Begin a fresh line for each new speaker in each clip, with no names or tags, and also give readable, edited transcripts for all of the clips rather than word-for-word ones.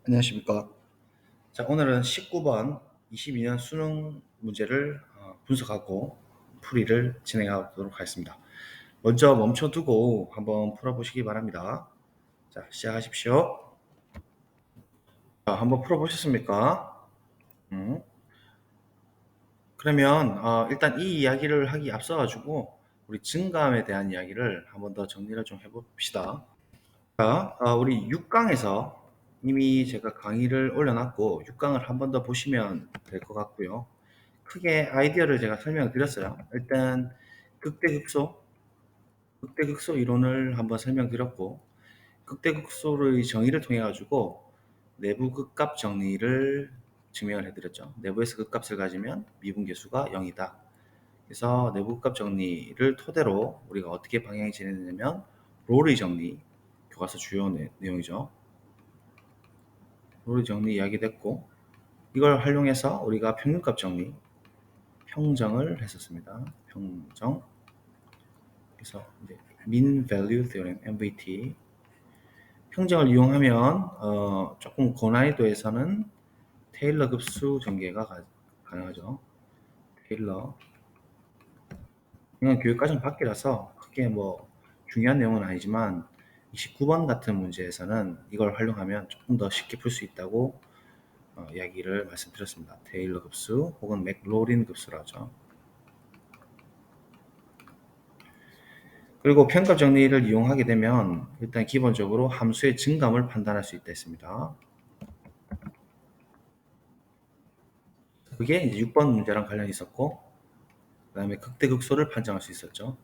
안녕하십니까. 자, 오늘은 19번 22년 수능 문제를 분석하고 풀이를 진행하도록 하겠습니다. 먼저 멈춰두고 한번 풀어보시기 바랍니다. 자, 시작하십시오. 자, 한번 풀어보셨습니까? 음. 그러면 일단 이 이야기를 하기 앞서가지고 우리 증감에 대한 이야기를 한번 더 정리를 좀 해봅시다. 자, 우리 6강에서 이미 제가 강의를 올려놨고 6강을 한번 더 보시면 될 것 같고요. 크게 아이디어를 제가 설명을 드렸어요. 일단 극대극소, 극대극소 이론을 한번 설명드렸고 극대극소의 정의를 통해 가지고 내부 극값 정리를 증명을 해드렸죠. 내부에서 극값을 가지면 미분계수가 0이다. 그래서 내부 극값 정리를 토대로 우리가 어떻게 방향이 진행되냐면 롤의 정리, 교과서 주요 내용이죠. 롤의 정리 이야기됐고 이걸 활용해서 우리가 평균값 정리, 평정을 했었습니다. 평정. 그래서 이제 mean value theorem (MVT) 평정을 이용하면 조금 고난이도에서는 테일러 급수 전개가 가능하죠. 테일러. 이건 교육과정 밖이라서 크게 뭐 중요한 내용은 아니지만 29번 같은 문제에서는 이걸 활용하면 조금 더 쉽게 풀 수 있다고 이야기를 말씀드렸습니다. 테일러 급수 혹은 맥로린 급수라고 하죠. 그리고 평가 정리를 이용하게 되면 일단 기본적으로 함수의 증감을 판단할 수 있다 했습니다. 그게 이제 6번 문제랑 관련이 있었고 그 다음에 극대극소를 판정할 수 있었죠.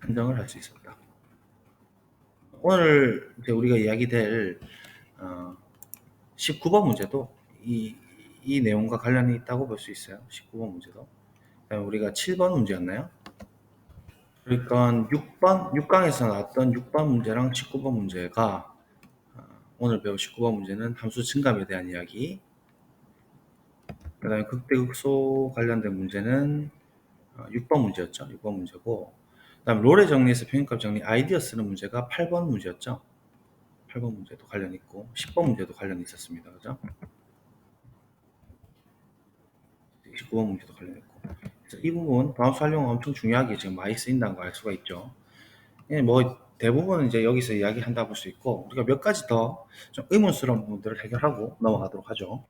판정을 할 수 있었다. 오늘 이제 우리가 이야기될 19번 문제도 이 내용과 관련이 있다고 볼 수 있어요. 19번 문제도. 그다음에 우리가 7번 문제였나요? 그러니까 6강에서 나왔던 6번 문제랑 19번 문제가 오늘 배울 19번 문제는 함수 증감에 대한 이야기, 그 다음에 극대극소 관련된 문제는 6번 문제였죠. 6번 문제고, 그 다음에 롤의 정리에서 평균값 정리 아이디어 쓰는 문제가 8번 문제였죠. 8번 문제도 관련 있고 10번 문제도 관련이 있었습니다. 그죠? 19번 문제도 관련 있고. 그래서 이 부분 다음수 활용 엄청 중요하게 지금 많이 쓰인다는 걸 알 수가 있죠. 뭐 대부분 이제 여기서 이야기한다고 볼 수 있고 우리가 몇 가지 더 좀 의문스러운 부분들을 해결하고 넘어가도록 하죠.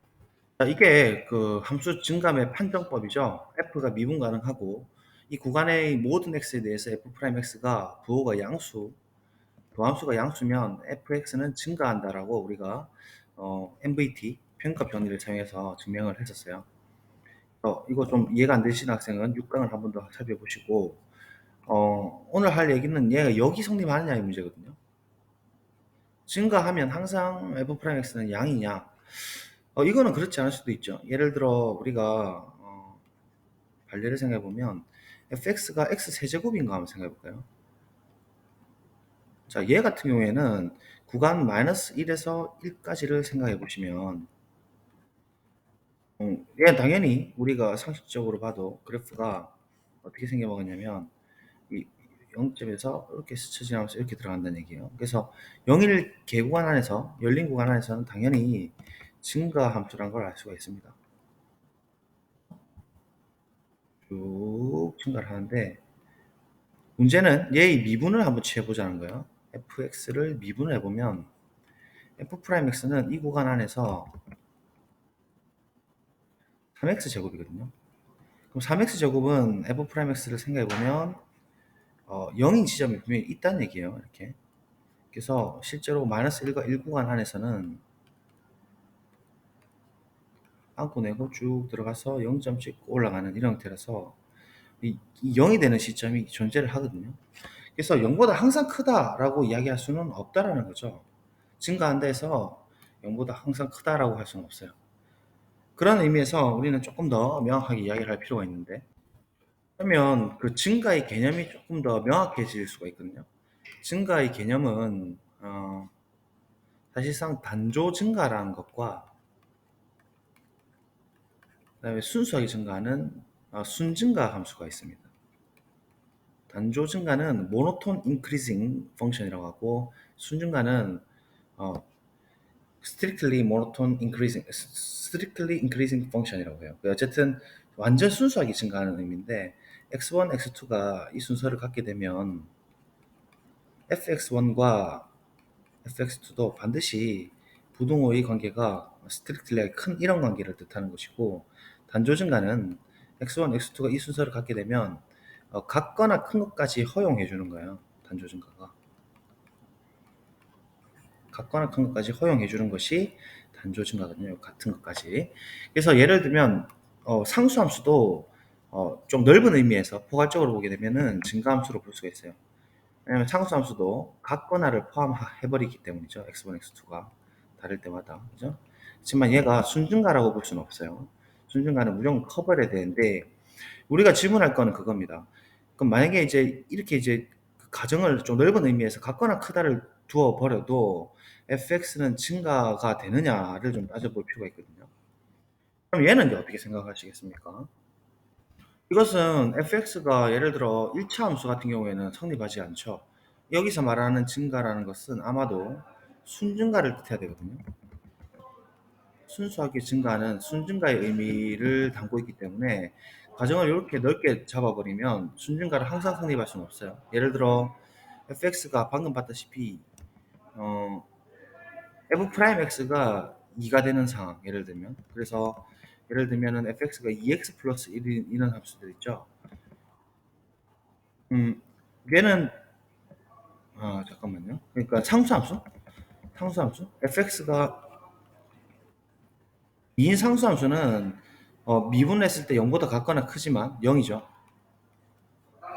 자, 이게 그 함수 증감의 판정법이죠. f가 미분 가능하고 이 구간의 모든 x에 대해서 f'x가 부호가 양수, 도함수가 양수면 fx는 증가한다라고 우리가 MVT 평균값 정리를 사용해서 증명을 했었어요. 이거 좀 이해가 안 되시는 학생은 6강을 한 번 더 살펴보시고 오늘 할 얘기는 얘가 여기 성립하느냐 이 문제거든요. 증가하면 항상 f'x는 양이냐? 이거는 그렇지 않을 수도 있죠. 예를 들어 우리가 반례를 생각해 보면 fx가 x 세제곱인가 한번 생각해 볼까요? 자, 얘 같은 경우에는 구간 -1에서 1까지를 생각해 보시면 얘 당연히 우리가 상식적으로 봐도 그래프가 어떻게 생겨먹었냐면 이 0점에서 이렇게 스쳐 지나면서 이렇게 들어간다는 얘기예요. 그래서 영일 개구간 안에서 열린 구간 안에서는 당연히 증가 함수라는 걸 알 수가 있습니다. 쭉 증가를 하는데 문제는 얘의 미분을 한번 취해보자는 거예요. fx를 미분을 해보면 f'x는 이 구간 안에서 3x 제곱이거든요. 그럼 3x 제곱은 f'x를 생각해보면 0인 지점이 분명히 있다는 얘기예요. 이렇게. 그래서 실제로 -1과 1 구간 안에서는 안고 내고 쭉 들어가서 0점 찍고 올라가는 이런 형태라서 이 0이 되는 시점이 존재를 하거든요. 그래서 0보다 항상 크다라고 이야기할 수는 없다라는 거죠. 증가한다 해서 0보다 항상 크다라고 할 수는 없어요. 그런 의미에서 우리는 조금 더 명확하게 이야기를 할 필요가 있는데 그러면 그 증가의 개념이 조금 더 명확해질 수가 있거든요. 증가의 개념은 사실상 단조 증가라는 것과 그다음에 순수하게 증가하는 순증가 함수가 있습니다. 단조 증가는 모노톤 인크리징 펑션이라고 하고 순증가는 strictly increasing function이라고 해요. 어쨌든 완전 순수하게 증가하는 의미인데 x1, x2가 이 순서를 갖게 되면 fx1과 fx2도 반드시 부등호의 관계가 strictly 큰 이런 관계를 뜻하는 것이고 단조 증가는 x1, x2가 이 순서를 갖게 되면 같거나 큰 것까지 허용해 주는 거예요. 단조 증가가. 같거나 큰 것까지 허용해 주는 것이 단조 증가거든요. 같은 것까지. 그래서 예를 들면 상수함수도 좀 넓은 의미에서 포괄적으로 보게 되면은 증가함수로 볼 수가 있어요. 왜냐면 상수함수도 같거나를 포함해버리기 때문이죠. x1, x2가 다를 때마다. 그죠? 하지만 얘가 순증가라고 볼 수는 없어요. 순증가는 무조건 커버해야 되는데 우리가 질문할 거는 그겁니다. 그럼 만약에 이제 이렇게 이제 그 가정을 좀 넓은 의미에서 같거나 크다를 두어 버려도 fx는 증가가 되느냐를 좀 따져볼 필요가 있거든요. 그럼 얘는 이제 어떻게 생각하시겠습니까? 이것은 fx가 예를 들어 1차 함수 같은 경우에는 성립하지 않죠. 여기서 말하는 증가라는 것은 아마도 순증가를 뜻해야 되거든요. 순수하게 증가하는 순증가의 의미를 담고 있기 때문에 가정을 이렇게 넓게 잡아버리면 순증가를 항상 성립할 수는 없어요. 예를 들어 fx가 방금 봤다시피 f'x가 2가 되는 상황 예를 들면 그래서 예를 들면은 fx가 2x 플러스 1인 이런 함수들 있죠. 얘는 잠깐만요. 그러니까 상수함수 fx가 2인 상수함수는 미분했을 때 0보다 같거나 크지만 0이죠.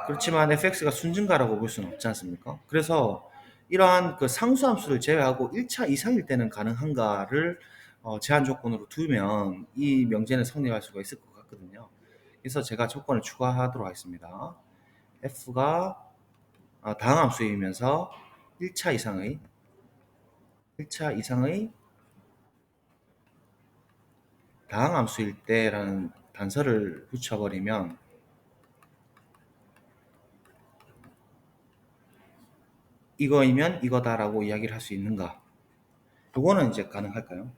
그렇지만 fx가 순증가라고 볼 수는 없지 않습니까? 그래서 이러한 그 상수함수를 제외하고 1차 이상일 때는 가능한가를 제한 조건으로 두면 이 명제는 성립할 수가 있을 것 같거든요. 그래서 제가 조건을 추가하도록 하겠습니다. f가 다항함수이면서 1차 이상의 1차 이상의 다항함수일 때라는 단서를 붙여버리면 이거이면 이거다라고 이야기를 할 수 있는가? 요거는 이제 가능할까요?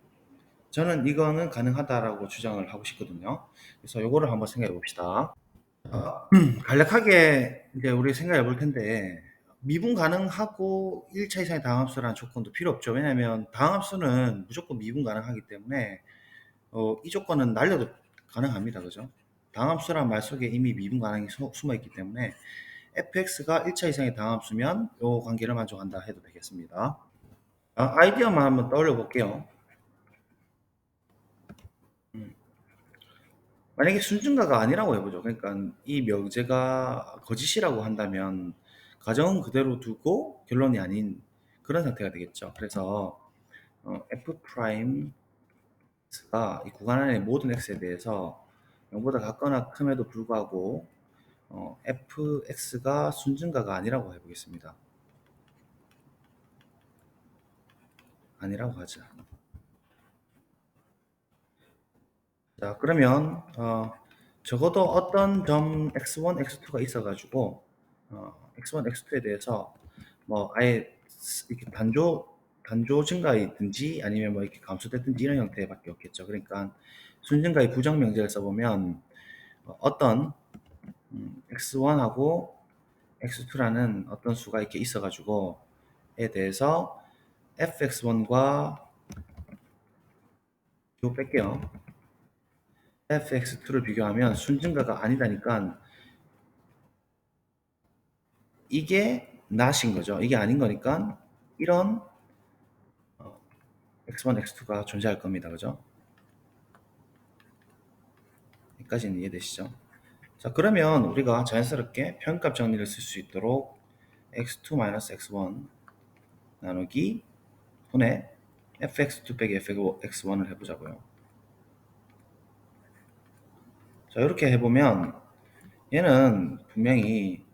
저는 이거는 가능하다라고 주장을 하고 싶거든요. 그래서 요거를 한번 생각해 봅시다. 간략하게 이제 우리 생각해 볼 텐데 미분 가능하고 1차 이상의 다항함수라는 조건도 필요 없죠. 왜냐하면 다항함수는 무조건 미분 가능하기 때문에 이 조건은 날려도 가능합니다. 그죠? 다항함수란 말 속에 이미 미분 가능이 숨어 있기 때문에 fx가 1차 이상의 다항함수면 이 관계를 만족한다 해도 되겠습니다. 아이디어만 한번 떠올려 볼게요. 만약에 순증가가 아니라고 해보죠. 그러니까 이 명제가 거짓이라고 한다면 가정은 그대로 두고 결론이 아닌 그런 상태가 되겠죠. 그래서 f 프라임가 이 구간 안의 모든 x에 대해서 0보다 같거나 큼에도 불구하고 fx가 순증가가 아니라고 해보겠습니다. 아니라고 하자. 자, 그러면 적어도 어떤 점 x1, x2가 있어가지고 x1, x2에 대해서 뭐 아예 이렇게 단조 증가이든지 아니면 뭐 이렇게 감소됐든지 이런 형태밖에 없겠죠. 그러니까 순증가의 부정 명제를 써보면 어떤 x1하고 x2라는 어떤 수가 이렇게 있어가지고 에 대해서 fx1과 이거 뺄게요. fx2를 비교하면 순증가가 아니다니까 이게 not인 거죠. 이게 아닌 거니까 이런 x1, x2가 존재할 겁니다. 그죠? 여기까지는 이해되시죠? 자, 그러면 우리가 자연스럽게 편값 정리를 쓸 수 있도록 x2-x1 나누기 분의 fx2 빼기 fx1을 해보자고요. 자, 이렇게 해보면 얘는 분명히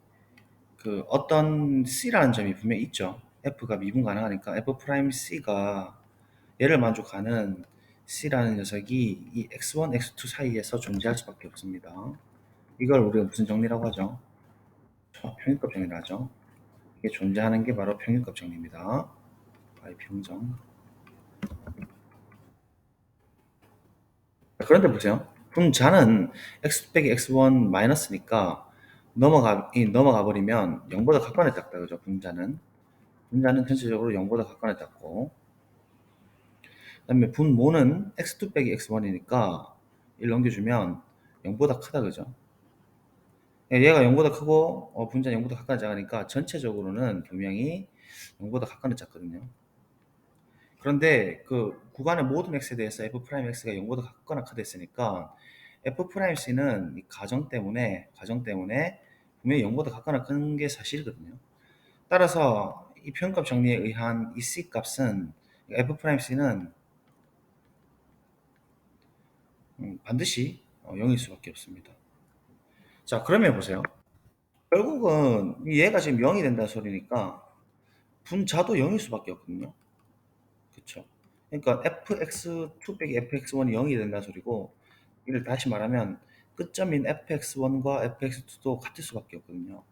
그 어떤 c라는 점이 분명히 있죠. f가 미분 가능하니까 f'c가 얘를 만족하는 c라는 녀석이 이 x1, x2 사이에서 존재할 수밖에 없습니다. 이걸 우리가 무슨 정리라고 하죠? 평균값 정리를 하죠. 이게 존재하는 게 바로 평균값 정리입니다. y 평정. 그런데 보세요. 분자는 x 빼기 x1 마이너스니까 넘어가 버리면 0보다 각관을 작다. 그죠? 분자는 전체적으로 0보다 각관을 작고, 그다음에 분모는 x2 빼기 x1이니까 1 넘겨주면 0보다 크다. 그죠? 얘가 0보다 크고 분자는 0보다 각관을 작으니까 전체적으로는 분명히 0보다 각관을 작거든요. 그런데 그 구간의 모든 x에 대해서 f'x가 0보다 같거나 크다 했으니까 f'c는 이 가정 때문에 분명히 0보다 같거나 큰 게 사실이거든요. 따라서 이 평균값 정리에 의한 이 c 값은 f'c는 반드시 0일 수밖에 없습니다. 자, 그러면 보세요. 결국은 얘가 지금 0이 된다는 소리니까 분자도 0일 수밖에 없거든요. 그쵸? 그러니까 fx2 빼기 fx1이 0이 된다는 소리고, 이를 다시 말하면 끝점인 fx1과 fx2도 같을 수밖에 없거든요.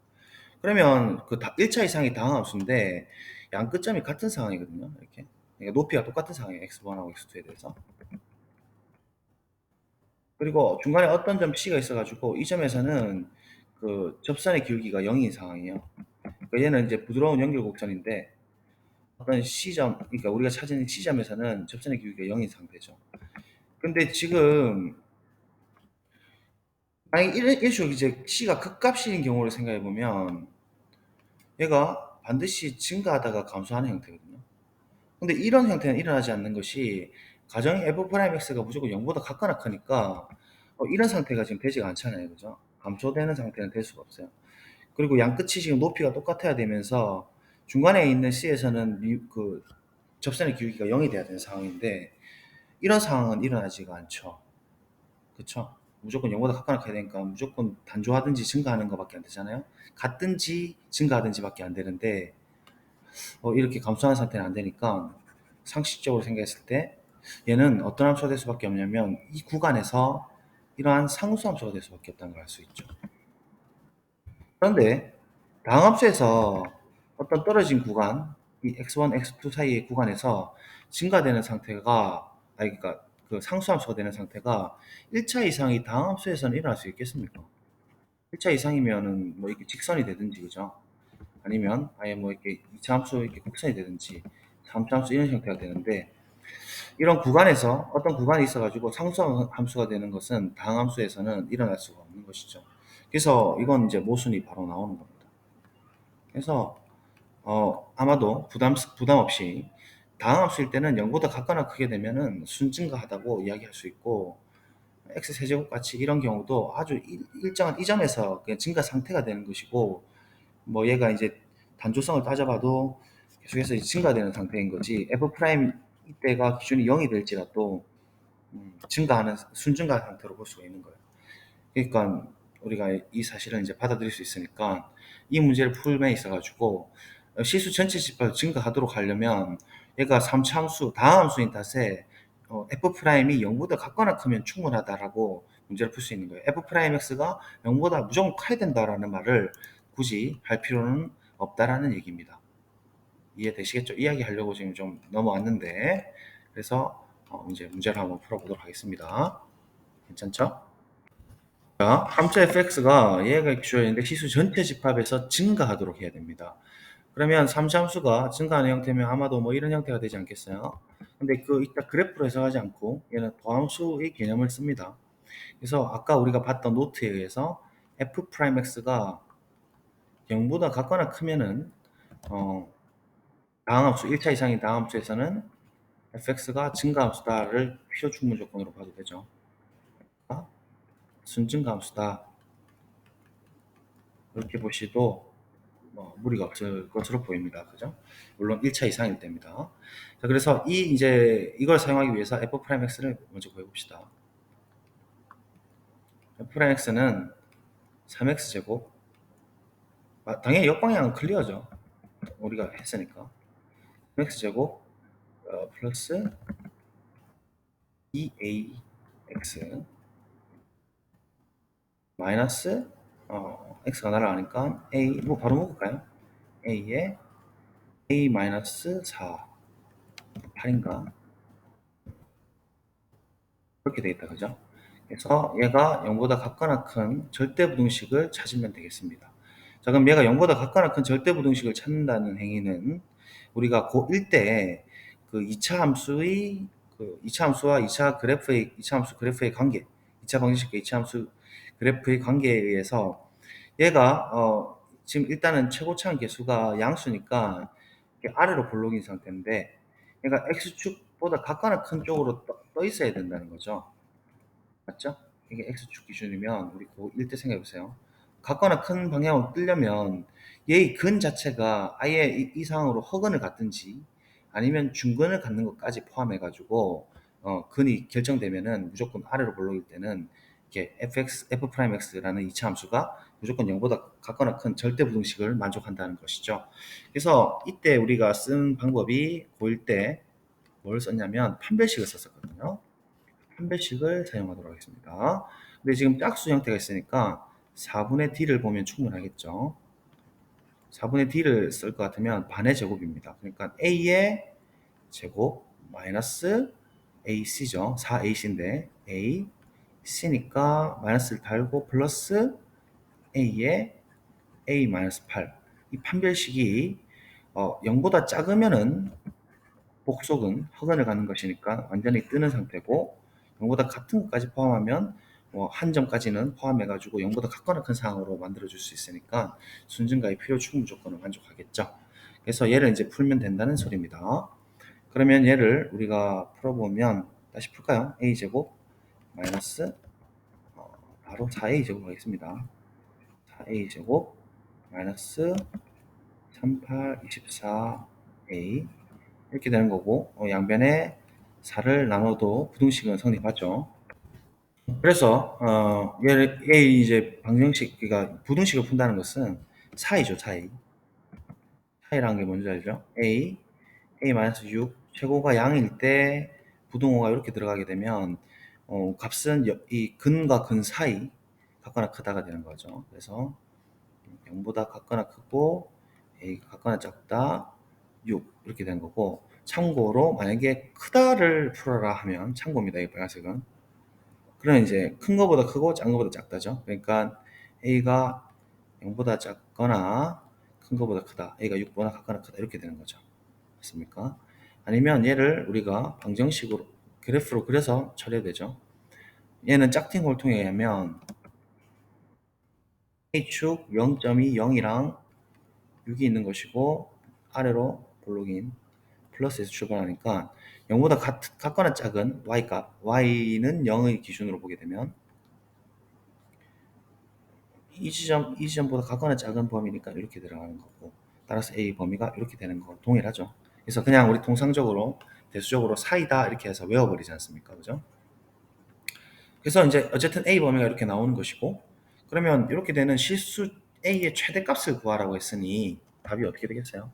그러면 그 1차 이상이 다항함수인데 양 끝점이 같은 상황이거든요. 이렇게. 그러니까 높이가 똑같은 상황이에요. x1하고 x2에 대해서. 그리고 중간에 어떤 점 c가 있어가지고 이 점에서는 그 접선의 기울기가 0인 상황이에요. 그러니까 얘는 이제 부드러운 연결곡선인데 어떤 C점, 그러니까 우리가 찾은 C점에서는 접선의 기울기가 0인 상태죠. 근데 지금 만약 이런 식으로 이제 C가 극값인 경우를 생각해 보면 얘가 반드시 증가하다가 감소하는 형태거든요. 근데 이런 형태는 일어나지 않는 것이 가정의 f'x가 무조건 0보다 같거나 크니까 이런 상태가 지금 되지가 않잖아요. 그죠? 감소되는 상태는 될 수가 없어요. 그리고 양 끝이 지금 높이가 똑같아야 되면서 중간에 있는 C에서는 그 접선의 기울기가 0이 돼야 되는 상황인데 이런 상황은 일어나지가 않죠. 그쵸? 무조건 0보다 같거나 커야 되니까 무조건 단조하든지 증가하는 것밖에 안 되잖아요. 같든지 증가하든지 밖에 안 되는데 이렇게 감소하는 상태는 안 되니까 상식적으로 생각했을 때 얘는 어떤 함수가 될 수밖에 없냐면 이 구간에서 이러한 상수 함수가 될 수밖에 없다는 걸 알 수 있죠. 그런데 다항함수에서 어떤 떨어진 구간, 이 x1, x2 사이의 구간에서 증가되는 상태가, 그러니까 그 상수함수가 되는 상태가 1차 이상이 다항함수에서는 일어날 수 있겠습니까? 1차 이상이면은 뭐 이렇게 직선이 되든지, 그죠? 아니면 아예 뭐 이렇게 2차 함수 이렇게 곡선이 되든지 3차 함수 이런 형태가 되는데, 이런 구간에서 어떤 구간이 있어가지고 상수함수가 되는 것은 다항함수에서는 일어날 수가 없는 것이죠. 그래서 이건 이제 모순이 바로 나오는 겁니다. 그래서 아마도 부담 없이 다항함수일 때는 0보다 같거나 크게 되면은 순증가하다고 이야기할 수 있고, x 세제곱 같이 이런 경우도 아주 일정한 이 점에서 그냥 증가 상태가 되는 것이고, 뭐 얘가 이제 단조성을 따져봐도 계속해서 증가되는 상태인 거지, f 프라임 이때가 기준이 0이 될지라도 증가하는 순증가 상태로 볼 수가 있는 거예요. 그러니까 우리가 이 사실을 이제 받아들일 수 있으니까 이 문제를 풀매 있어가지고 실수 전체 집합을 증가하도록 하려면 얘가 3차 함수, 다함수인 탓에 f 프라임이 0보다 같거나 크면 충분하다라고 문제를 풀 수 있는 거예요. f 프라임 x가 0보다 무조건 커야 된다라는 말을 굳이 할 필요는 없다라는 얘기입니다. 이해되시겠죠? 이야기하려고 지금 좀 넘어왔는데, 그래서 이제 문제를 한번 풀어보도록 하겠습니다. 괜찮죠? 자, 함수 fx가 얘가 기초였는데 시수 전체 집합에서 증가하도록 해야 됩니다. 그러면 삼수함수가 증가하는 형태면 아마도 뭐 이런 형태가 되지 않겠어요? 근데 이따 그래프로 해석하지 않고 얘는 더함수의 개념을 씁니다. 그래서 아까 우리가 봤던 노트에 의해서 f'x가 0보다 같거나 크면은 다항함수 1차 이상인 다항함수에서는 fx가 증가함수다를 필요 충분 조건으로 봐도 되죠. 순증가함수다 이렇게 보시도 무리가 없을 것으로 보입니다. 그죠? 물론 1차 이상일 때입니다. 자, 그래서 이걸 사용하기 위해서 f'x를 먼저 구해봅시다. f'x는 3x제곱, 당연히 역방향은 클리어죠. 우리가 했으니까. 3x제곱 플러스 2ax 마이너스 x가 날아가니까 a 뭐 바로 묶을까요? a에 a-4 8인가 그렇게 되겠다, 그죠? 그래서 얘가 0보다 같거나 큰 절대부등식을 찾으면 되겠습니다. 자, 그럼 얘가 0보다 같거나 큰 절대부등식을 찾는다는 행위는 우리가 고1 때 그 2차 함수의 그 2차 함수와 2차 그래프의 2차 함수 그래프의 관계, 2차 방정식과 2차 함수 그래프의 관계에 의해서 얘가 지금 일단은 최고차항 계수가 양수니까 이렇게 아래로 볼록인 상태인데 얘가 x축보다 같거나 큰 쪽으로 떠 있어야 된다는 거죠. 맞죠? 이게 x축 기준이면 우리 고 1대 생각해 보세요. 같거나 큰 방향으로 뜨려면 얘의 근 자체가 아예 이 상황으로 허근을 갖든지 아니면 중근을 갖는 것까지 포함해 가지고 근이 결정되면은 무조건 아래로 볼록일 때는 이렇게 f'x라는 이차 함수가 무조건 0보다 같거나 큰 절대 부등식을 만족한다는 것이죠. 그래서 이때 우리가 쓴 방법이 고1 때 뭘 썼냐면 판별식을 썼었거든요. 판별식을 사용하도록 하겠습니다. 근데 지금 짝수 형태가 있으니까 4분의 d를 보면 충분하겠죠. 4분의 d를 쓸 것 같으면 반의 제곱입니다. 그러니까 a의 제곱 마이너스 ac죠. 4ac인데 a c니까 마이너스를 달고 플러스 a의 a 마이너스 8. 이 판별식이 0보다 작으면은 복속은 허근을 갖는 것이니까 완전히 뜨는 상태고 0보다 같은 것까지 포함하면 한 점까지는 포함해가지고 0보다 같거나 큰 상황으로 만들어줄 수 있으니까 순증가의 필요 충분 조건을 만족하겠죠. 그래서 얘를 이제 풀면 된다는 소리입니다. 그러면 얘를 우리가 풀어보면 다시 풀까요? a제곱 마이너스 바로 4a 제곱 하겠습니다. 4a 제곱 마이너스 38, 24a 이렇게 되는 거고 양변에 4를 나눠도 부등식은 성립하죠. 그래서 얘를 이제 방정식 그러니까 부등식을 푼다는 것은 사이죠, 사이. 사이라는 게 뭔지 알죠? a-6 최고가 양일 때 부등호가 이렇게 들어가게 되면 값은 이 근과 근 사이 같거나 크다가 되는 거죠. 그래서 0보다 같거나 크고 a가 같거나 작다 6 이렇게 되는 거고 참고로 만약에 크다를 풀어라 하면 참고입니다. 이 빨간색은. 그러면 이제 큰 거보다 크고 작은 거보다 작다죠. 그러니까 a가 0보다 작거나 큰 거보다 크다. a가 6보다 같거나 크다. 이렇게 되는 거죠. 맞습니까? 아니면 얘를 우리가 방정식으로 그래프로 그려서 처리해야 되죠. 얘는 짝퉁을 통해 하면 A축 0.2, 0이랑 6이 있는 것이고 아래로 볼록인 플러스에서 출발하니까 0보다 같거나 작은 y값, y는 0의 기준으로 보게 되면 이 지점보다 같거나 작은 범위니까 이렇게 들어가는 거고 따라서 a 범위가 이렇게 되는 거 동일하죠. 그래서 그냥 우리 통상적으로 대수적으로 사이다 이렇게 해서 외워버리지 않습니까? 그죠? 그래서 이제 어쨌든 a 범위가 이렇게 나오는 것이고 그러면 이렇게 되는 실수 a의 최대값을 구하라고 했으니 답이 어떻게 되겠어요?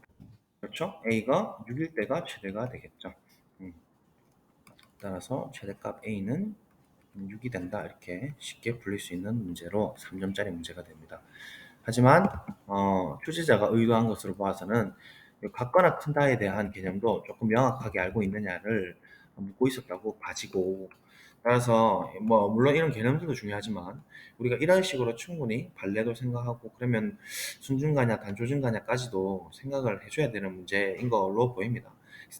그렇죠? a가 6일 때가 최대가 되겠죠. 따라서 최대값 a는 6이 된다 이렇게 쉽게 풀릴 수 있는 문제로 3점짜리 문제가 됩니다. 하지만 출제자가 의도한 것으로 봐서는 같거나 큰다에 대한 개념도 조금 명확하게 알고 있느냐를 묻고 있었다고 봐지고 따라서 뭐 물론 이런 개념들도 중요하지만 우리가 이런 식으로 충분히 발레도 생각하고 그러면 순증가냐 단조증가냐까지도 생각을 해줘야 되는 문제인 걸로 보입니다.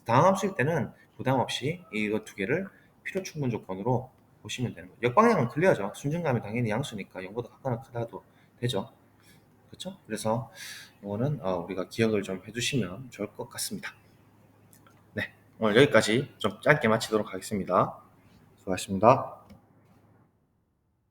다음 함수일 때는 부담 없이 이거 두 개를 필요 충분 조건으로 보시면 되는 거예요. 역방향은 클리어죠. 순증감이 당연히 양수니까 0보다 같거나 크다도 되죠. 그렇죠? 그래서 이거는 우리가 기억을 좀 해두시면 좋을 것 같습니다. 네, 오늘 여기까지 좀 짧게 마치도록 하겠습니다. 수고하셨습니다.